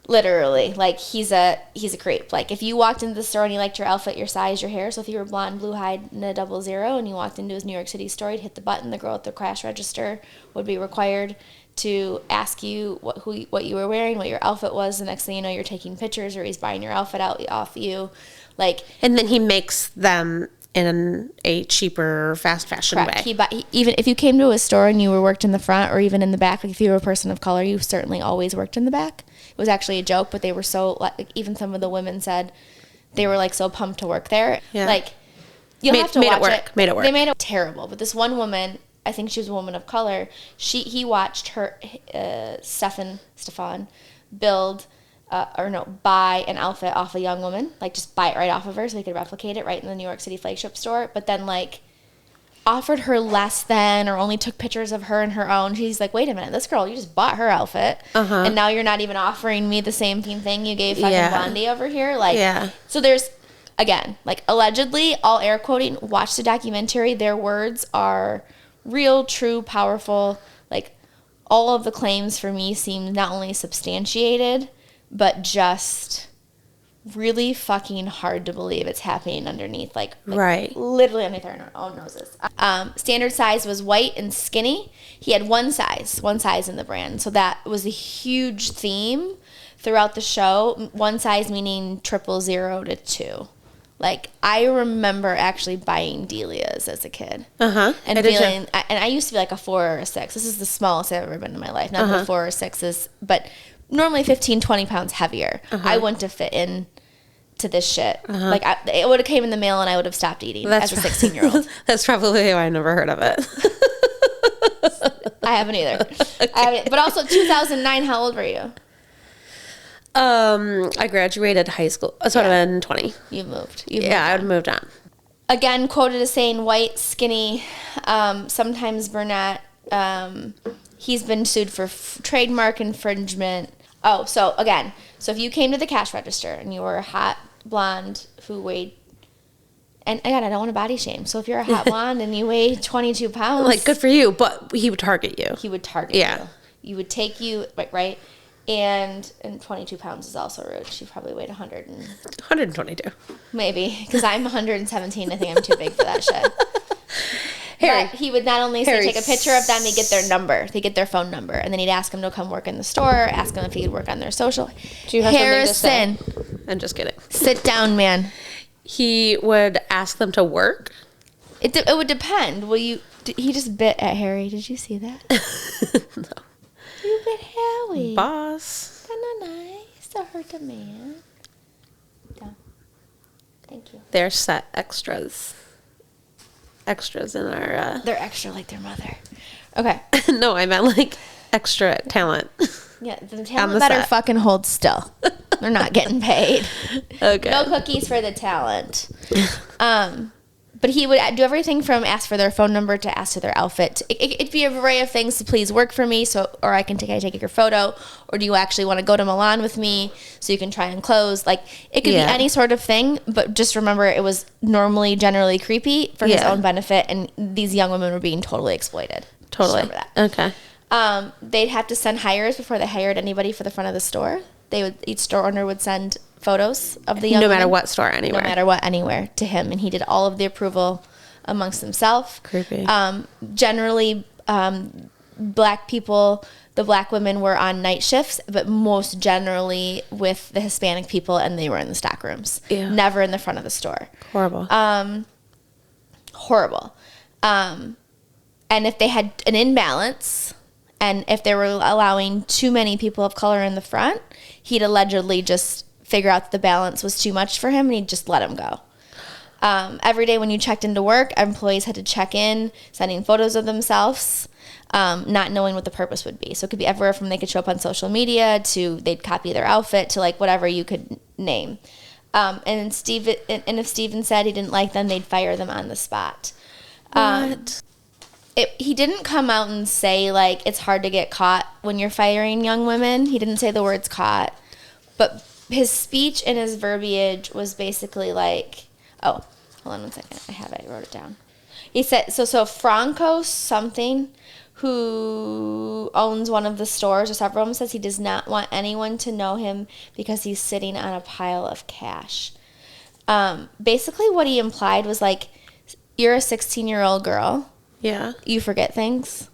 Literally, like, he's a creep. Like, if you walked into the store and he liked your outfit, your size, your hair, so if you were blonde, blue-eyed, and a 00, and you walked into his New York City store, he'd hit the button. The girl at the cash register would be required to ask you what you were wearing, what your outfit was. The next thing you know, you're taking pictures, or he's buying your outfit off you. Like, and then he makes them in a cheaper, fast fashion way. Even if you came to a store and you were worked in the front or even in the back, like if you were a person of color, you certainly always worked in the back. It was actually a joke, but they were so, like, even some of the women said they were, like, so pumped to work there. Yeah. Like, you'll have to watch it. Made it work. They made it terrible. But this one woman, I think she was a woman of color, he watched her, Stefan, buy an outfit off a young woman, like, just buy it right off of her so he could replicate it right in the New York City flagship store, but then, like, offered her less than or only took pictures of her and her own. She's like, wait a minute, this girl, you just bought her outfit, and now you're not even offering me the same thing you gave fucking Blondie over here. Like, so there's, again, like, allegedly, all air quoting, watch the documentary. Their words are real, true, powerful. Like, all of the claims for me seem not only substantiated, but just really fucking hard to believe it's happening underneath, like right, literally underneath our own noses. Standard size was white and skinny. He had one size in the brand, so that was a huge theme throughout the show. One size meaning 000 to 2. Like, I remember actually buying Delia's as a kid, and feeling. And I used to be like a 4 or a 6. This is the smallest I've ever been in my life. Not the 4 or 6s, but normally 15, 20 pounds heavier. I wouldn't have fit in to this shit. Like, it would have came in the mail and I would have stopped eating as a 16-year-old. That's probably why I never heard of it. I haven't either. Okay. But also 2009, how old were you? I graduated high school. So I would have been 20. You moved. I would have moved on. Again, quoted as saying white, skinny, sometimes brunette. He's been sued for trademark infringement. Oh, so again, if you came to the cash register and you were a hot blonde who weighed, and again, I don't want to body shame. So if you're a hot blonde and you weigh 22 pounds. Like, good for you, but he would target you. He would target you. You would take you, right? And 22 pounds is also rude. She probably weighed 122. Maybe, because I'm 117. I think I'm too big for that shit. But he would not only say take a picture of them, he'd get their number. He'd get their phone number. And then he'd ask them to come work in the store, ask them if he could work on their social. Do you have something to say? I'm just kidding. Sit down, man. He would ask them to work? It would depend. He just bit at Harry. Did you see that? No. You bit Harry. Boss. That's not nice to hurt a man. No. Thank you. They're set extras in our they're extra like their mother. Okay. No, I meant like extra talent. Yeah, the talent better fucking hold still. They're not getting paid. Okay. No cookies for the talent. But he would do everything from ask for their phone number to ask for their outfit. It'd be a array of things to please work for me, or I can take your photo, or do you actually want to go to Milan with me so you can try on clothes? Like, it could be any sort of thing, but just remember it was generally creepy for his own benefit, and these young women were being totally exploited. Totally. Just remember that. Okay. They'd have to send hires before they hired anybody for the front of the store. Each store owner would send photos of the young women. No matter what store, anywhere. No matter what, anywhere, to him. And he did all of the approval amongst himself. Creepy. Generally, black people, the black women were on night shifts, but most generally with the Hispanic people, and they were in the stock rooms. Yeah. Never in the front of the store. Horrible. Horrible. And if they had an imbalance, and if they were allowing too many people of color in the front, he'd allegedly just figure out that the balance was too much for him, and he'd just let him go. Every day when you checked into work, employees had to check in, sending photos of themselves, not knowing what the purpose would be. So it could be everywhere from they could show up on social media to they'd copy their outfit to like whatever you could name. And if Steven said he didn't like them, they'd fire them on the spot. What? He didn't come out and say, like, it's hard to get caught when you're firing young women. He didn't say the words caught. But his speech and his verbiage was basically like, oh, hold on one second. I have it. I wrote it down. He said, so Franco something, who owns one of the stores or several of them, says he does not want anyone to know him because he's sitting on a pile of cash. Basically what he implied was like, you're a 16-year-old girl. Yeah. You forget things.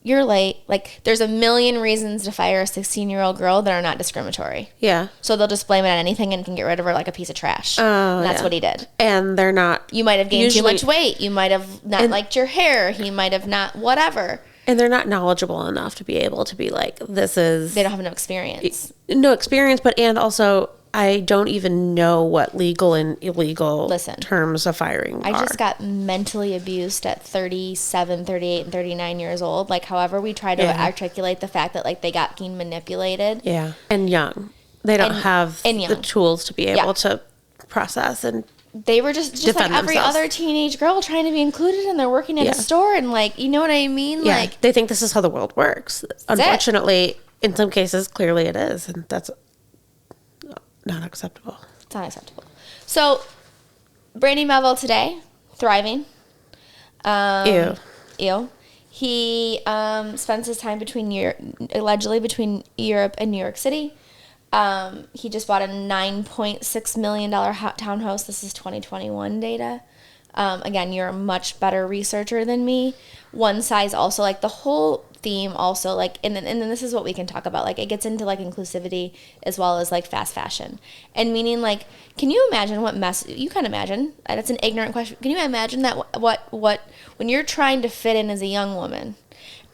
You're late. Like, there's a million reasons to fire a 16-year-old girl that are not discriminatory. Yeah. So they'll just blame it on anything and can get rid of her like a piece of trash. Oh, and that's yeah. what he did. And they're not. You might have gained usually, too much weight. You might have not liked your hair. He might have not whatever. And they're not knowledgeable enough to be able to be like, this is. They don't have no experience. No experience, but and also I don't even know what legal and illegal terms of firing are. I just got mentally abused at 37, 38, and 39 years old. Like, however we try to articulate the fact that, like, they got being manipulated. Yeah. And young. They don't have the tools to be able to process and they were just like every other teenage girl trying to be included, and they're working at a store, and, like, you know what I mean? Yeah. Like, they think this is how the world works. Unfortunately, in some cases, clearly it is, and that's not acceptable. It's not acceptable. So, Brandy Melville today, thriving. Ew. He spends his time allegedly between Europe and New York City. He just bought a $9.6 million townhouse. This is 2021 data. Again, you're a much better researcher than me. One size also, like, the whole theme also, like, and then this is what we can talk about. Like, it gets into, like, inclusivity as well as, like, fast fashion. And meaning, like, can you imagine what mess, you can imagine, that's an ignorant question. Can you imagine that what when you're trying to fit in as a young woman,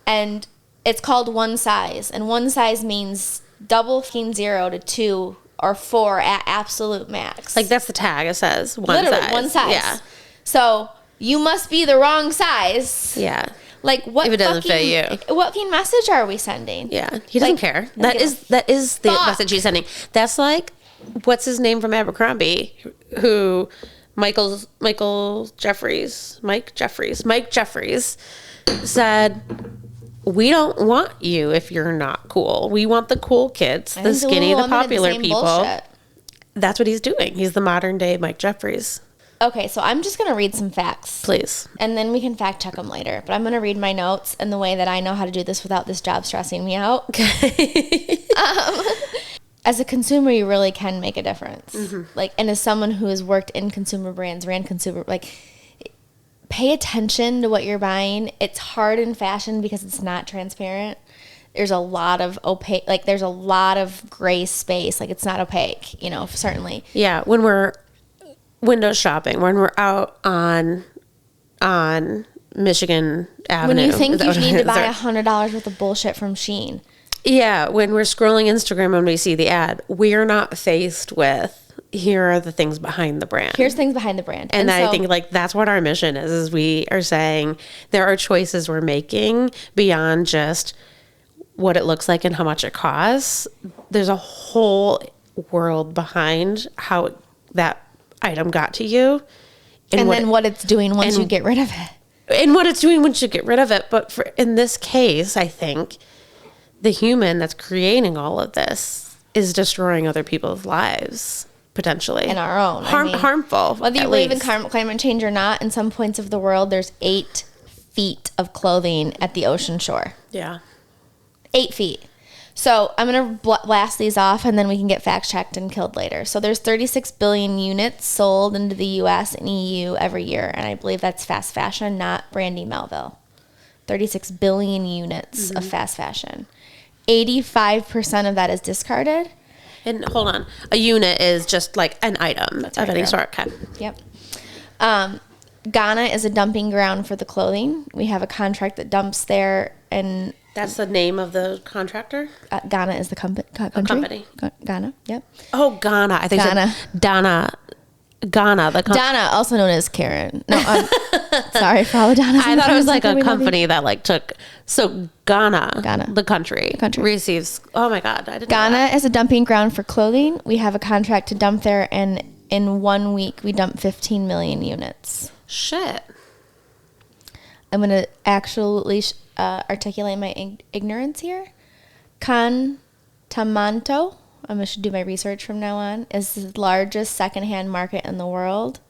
and it's called one size, and one size means double 0 to 2 or 4 at absolute max. Like, that's the tag. It says one size. Yeah. So you must be the wrong size. Yeah. Like, what if it doesn't fit you. What fucking message are we sending? Yeah. He doesn't care. That is the message he's sending. That's like, what's his name from Abercrombie? Who Mike Jeffries said, we don't want you if you're not cool. We want the cool kids, the skinny, the popular people. Bullshit. That's what he's doing. He's the modern day Mike Jeffries. Okay, so I'm just going to read some facts. Please. And then we can fact check them later. But I'm going to read my notes in the way that I know how to do this without this job stressing me out. Okay. As a consumer, you really can make a difference. Mm-hmm. Like, and as someone who has worked in consumer brands, ran consumer, like, pay attention to what you're buying. It's hard in fashion because it's not transparent. There's a lot of opaque, like, there's a lot of gray space. Like, it's not opaque, you know, certainly. Yeah, when we're window shopping, when we're out on Michigan Avenue. When you think you need to buy $100 worth of bullshit from Shein. Yeah, when we're scrolling Instagram and we see the ad, we're not faced with, here are the things behind the brand. Here's things behind the brand. And I think, like, that's what our mission is we are saying there are choices we're making beyond just what it looks like and how much it costs. There's a whole world behind how that item got to you. And then what it's doing once you get rid of it. And what it's doing once you get rid of it. But in this case, I think the human that's creating all of this is destroying other people's lives, potentially. And our own. Harmful. Whether you believe in climate change or not, in some points of the world, there's 8 feet of clothing at the ocean shore. Yeah. 8 feet. So I'm going to blast these off, and then we can get fact-checked and killed later. So there's 36 billion units sold into the U.S. and EU every year, and I believe that's fast fashion, not Brandy Melville. 36 billion units of fast fashion. 85% of that is discarded. And hold on, a unit is just like an item of any sort. Okay. Yep. Ghana is a dumping ground for the clothing. We have a contract that dumps there, and that's the name of the contractor? Ghana is the country. Ghana, yep. Oh, Ghana. I think Ghana. Ghana. Donna, also known as Karen. No, sorry for all the Donnas. I thought it was like a company that like took. So Ghana, the country receives. Oh my God, I didn't know Ghana that. is a dumping ground for clothing. We have a contract to dump there, and in 1 week we dump 15 million units. Shit. I'm going to actually articulate my ignorance here. Contamanto, I'm going to do my research from now on, is the largest secondhand market in the world.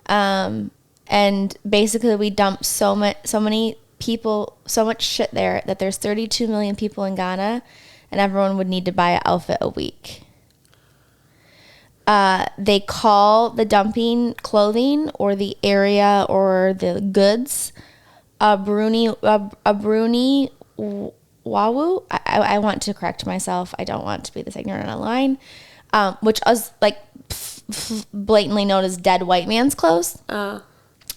And basically we dump so many people, so much shit there that there's 32 million people in Ghana, and everyone would need to buy an outfit a week. They call the dumping clothing or the area or the goods a Bruni Wawu. I want to correct myself. I don't want to be this ignorant online. Which is like blatantly known as dead white man's clothes.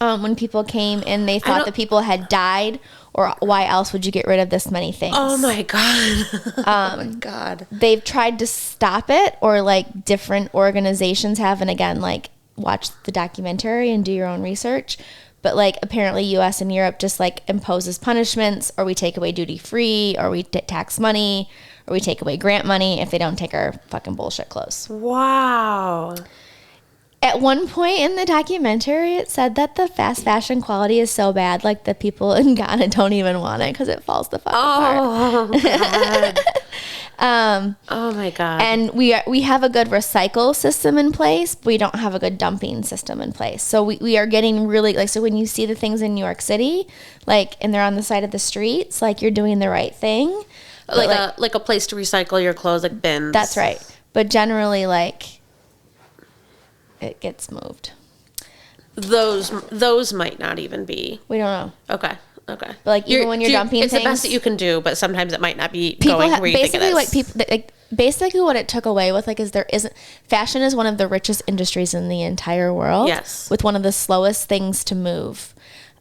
When people came in, they thought the people had died, or why else would you get rid of this many things? Oh my God. Oh my God. They've tried to stop it, or like different organizations have, and again, like watch the documentary and do your own research. But like apparently US and Europe just like imposes punishments, or we take away duty free, or we tax money, or we take away grant money if they don't take our fucking bullshit clothes. Wow. At one point in the documentary, it said that the fast fashion quality is so bad, like the people in Ghana don't even want it because it falls the fuck apart. God. Oh my God. And we have a good recycle system in place, but we don't have a good dumping system in place. So we are getting really, like, so when you see the things in New York City, like, and they're on the side of the streets, like, you're doing the right thing. Like a place to recycle your clothes, like bins. That's right. But generally, like, it gets moved. Those might not even be. We don't know. Okay. But like even when you're dumping it's things, the best that you can do, but sometimes it might not be going where you think it is. Like people, like basically what it took away with like is there isn't fashion is one of the richest industries in the entire world. Yes. With one of the slowest things to move,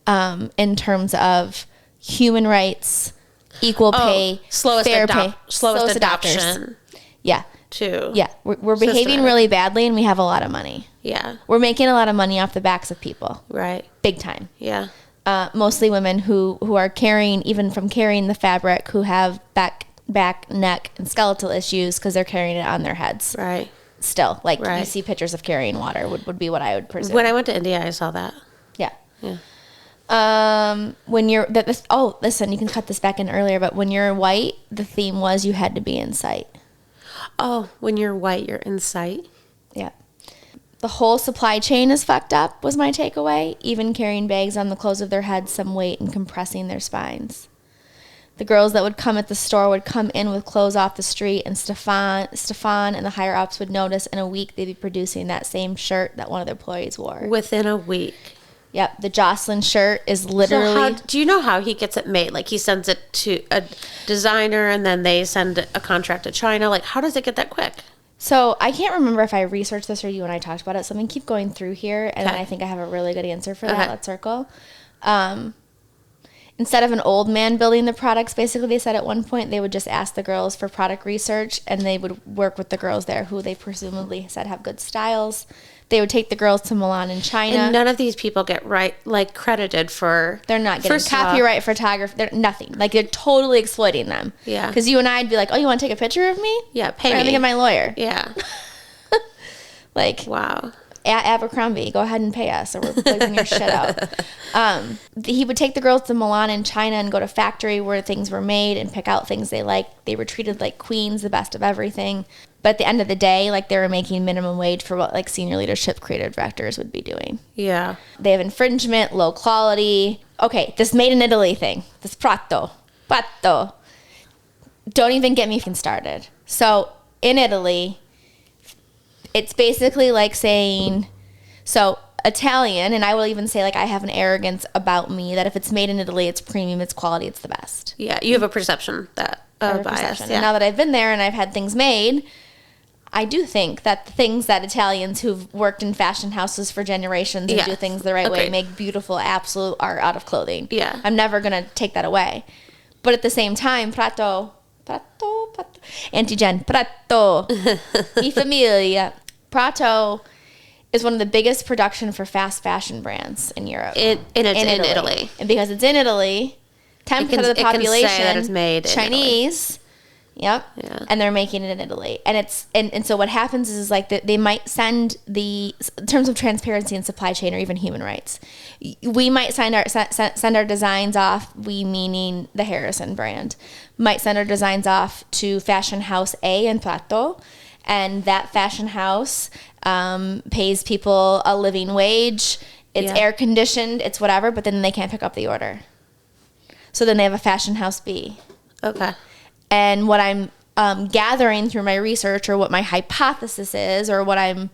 in terms of human rights, equal pay, slowest adoption. Yeah. Too. Yeah, we're behaving really badly, and we have a lot of money. Yeah. We're making a lot of money off the backs of people. Right. Big time. Yeah. Mostly women who are carrying, even from carrying the fabric, who have back, neck, and skeletal issues because they're carrying it on their heads. Right. Still, like you see pictures of carrying water would be what I would presume. When I went to India, I saw that. Yeah. Yeah. When you're listen, you can cut this back in earlier, but when you're white, the theme was you had to be in sight. Oh, when you're white, you're in sight. Yeah. The whole supply chain is fucked up, was my takeaway. Even carrying bags on the clothes of their heads, some weight, and compressing their spines. The girls that would come at the store would come in with clothes off the street, and Stefan and the higher-ups would notice in a week they'd be producing that same shirt that one of their employees wore. Within a week. Yep, the Jocelyn shirt is literally... So do you know how he gets it made? Like, he sends it to a designer, and then they send a contract to China. Like, how does it get that quick? So, I can't remember if I researched this or you and I talked about it, so I'm going to keep going through here, and I think I have a really good answer for that. Let's circle. Instead of an old man building the products, basically, they said at one point they would just ask the girls for product research, and they would work with the girls there who they presumably said have good styles. They would take the girls to Milan in China. And none of these people get credited for... They're not getting copyright photography. They're nothing. Like, they're totally exploiting them. Yeah. Because you and I'd be like, oh, you want to take a picture of me? Yeah, pay me. I'm going to get my lawyer. Yeah. Like... Wow. At Abercrombie, go ahead and pay us, or we're blazing your shit out. He would take the girls to Milan in China and go to factory where things were made and pick out things they liked. They were treated like queens, the best of everything. But at the end of the day, like, they were making minimum wage for what, like, senior leadership creative directors would be doing. Yeah. They have infringement, low quality. Okay, this made in Italy thing. This prato. Don't even get me started. So, in Italy... It's basically like saying, so Italian, and I will even say, like, I have an arrogance about me that if it's made in Italy, it's premium, it's quality, it's the best. Yeah, you have a perception that bias. Yeah. And now that I've been there and I've had things made, I do think that the things that Italians who've worked in fashion houses for generations and do things the right way make beautiful, absolute art out of clothing. Yeah. I'm never going to take that away. But at the same time, Prato, Antigen, Prato, I Famiglia. Prato is one of the biggest production for fast fashion brands in Europe. And it's in Italy. And because it's in Italy, 10% of the population say that it's made in Chinese. Yep. Yeah. And they're making it in Italy. And it's and so what happens is like they might send in terms of transparency and supply chain or even human rights. We might send our designs off, we meaning the Harrison brand, might send our designs off to fashion house A in Prato, and that fashion house pays people a living wage. It's air conditioned, it's whatever, but then they can't pick up the order. So then they have a fashion house B. Okay. And what I'm gathering through my research, or what my hypothesis is, or what I'm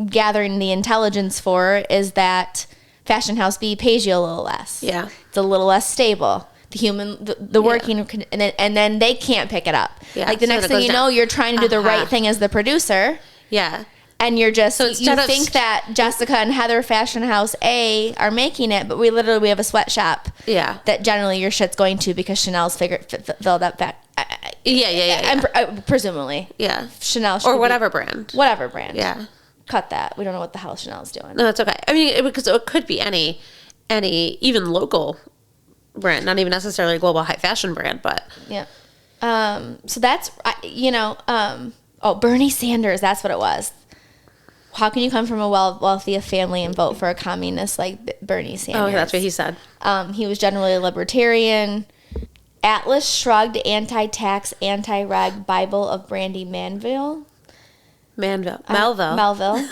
gathering the intelligence for, is that fashion house B pays you a little less. Yeah. It's a little less stable. The working, and then they can't pick it up. Yeah. Like the So next it thing goes you know, down. you're trying to do the right thing as the producer. Yeah. And you're just, So you instead of think that Jessica and Heather Fashion House A are making it, but we have a sweatshop. Yeah. That generally your shit's going to because Chanel's filled up back. Presumably. Yeah. Chanel Or whatever brand. Whatever brand. Yeah. Cut that. We don't know what the hell Chanel's doing. No, that's okay. I mean, because it could be any even local brand, not even necessarily a global high fashion brand, but yeah. So that's Bernie Sanders. That's what it was. How can you come from a wealthy family and vote for a communist like Bernie Sanders? Oh, that's what he said. He was generally a libertarian. Atlas Shrugged, Anti-Tax, Anti-Reg, Bible of Brandy Melville. Melville.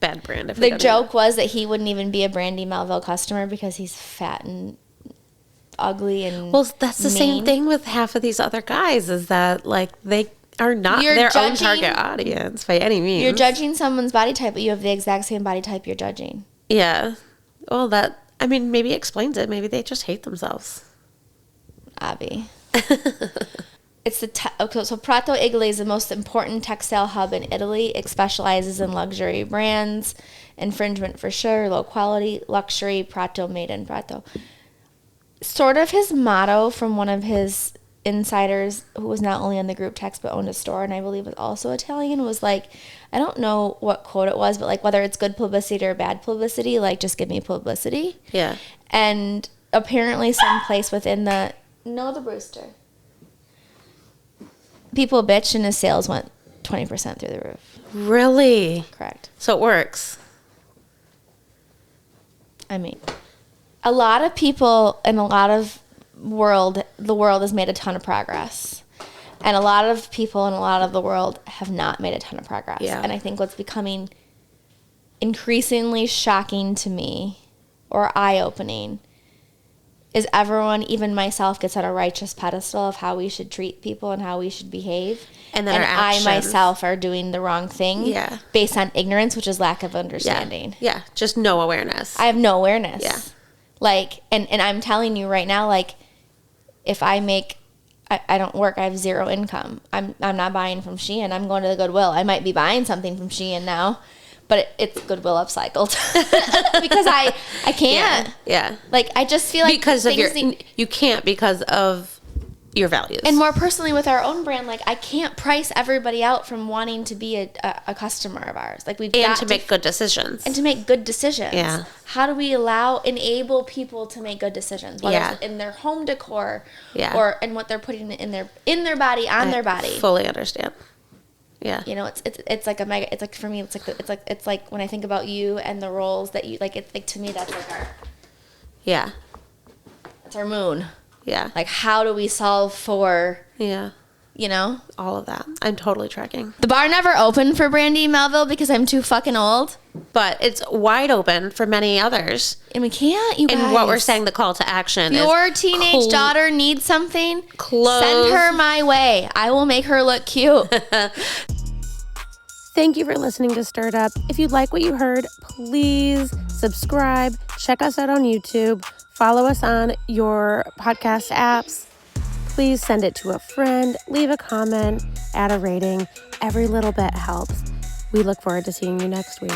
Bad brand. The joke was that he wouldn't even be a Brandy Melville customer because he's fat and ugly and well, that's the mean. same thing with half of these other guys, is that like they are not their own target audience by any means. You're judging someone's body type, but you have the exact same body type you're judging. Yeah. Well, maybe explains it. Maybe they just hate themselves. Abby. It's so Prato Italy is the most important textile hub in Italy. It specializes in luxury brands, infringement for sure, low quality, luxury, Prato, made in Prato. Sort of his motto from one of his insiders who was not only on the group text but owned a store and I believe was also Italian, was like, I don't know what quote it was, but like whether it's good publicity or bad publicity, like just give me publicity. Yeah. And apparently someplace within the Brewster. People bitched and his sales went 20% through the roof. Really? Correct. So it works. I mean, a lot of people in a lot of the world has made a ton of progress. And a lot of people in a lot of the world have not made a ton of progress. Yeah. And I think what's becoming increasingly shocking to me, or eye-opening, is everyone, even myself, gets on a righteous pedestal of how we should treat people and how we should behave. And then our actions. I myself are doing the wrong thing based on ignorance, which is lack of understanding. Yeah. Just no awareness. I have no awareness. Yeah. Like, and I'm telling you right now, like, if I don't work, I have zero income. I'm not buying from Shein. I'm going to the Goodwill. I might be buying something from Shein now, but it's Goodwill upcycled because I can't. Yeah. Like, I just feel like because of you can't because of your values. And more personally with our own brand, like, I can't price everybody out from wanting to be a customer of ours. Like, we've got to make good decisions. And to make good decisions. Yeah. How do we enable people to make good decisions? Whether it's in their home decor or in what they're putting in their body, on their body. Fully understand. Yeah. You know, it's like it's like for me it's like when I think about you and the roles that you like, it's like, to me that's like that's our moon. Yeah. Like, how do we solve for you know, all of that? I'm totally tracking. The bar never opened for Brandy Melville because I'm too fucking old. But it's wide open for many others. And we can't, you guys. And what we're saying, the call to action is, your teenage daughter needs something, close. Send her my way. I will make her look cute. Thank you for listening to Stirred Up. If you like what you heard, please subscribe. Check us out on YouTube. Follow us on your podcast apps. Please send it to a friend. Leave a comment. Add a rating. Every little bit helps. We look forward to seeing you next week.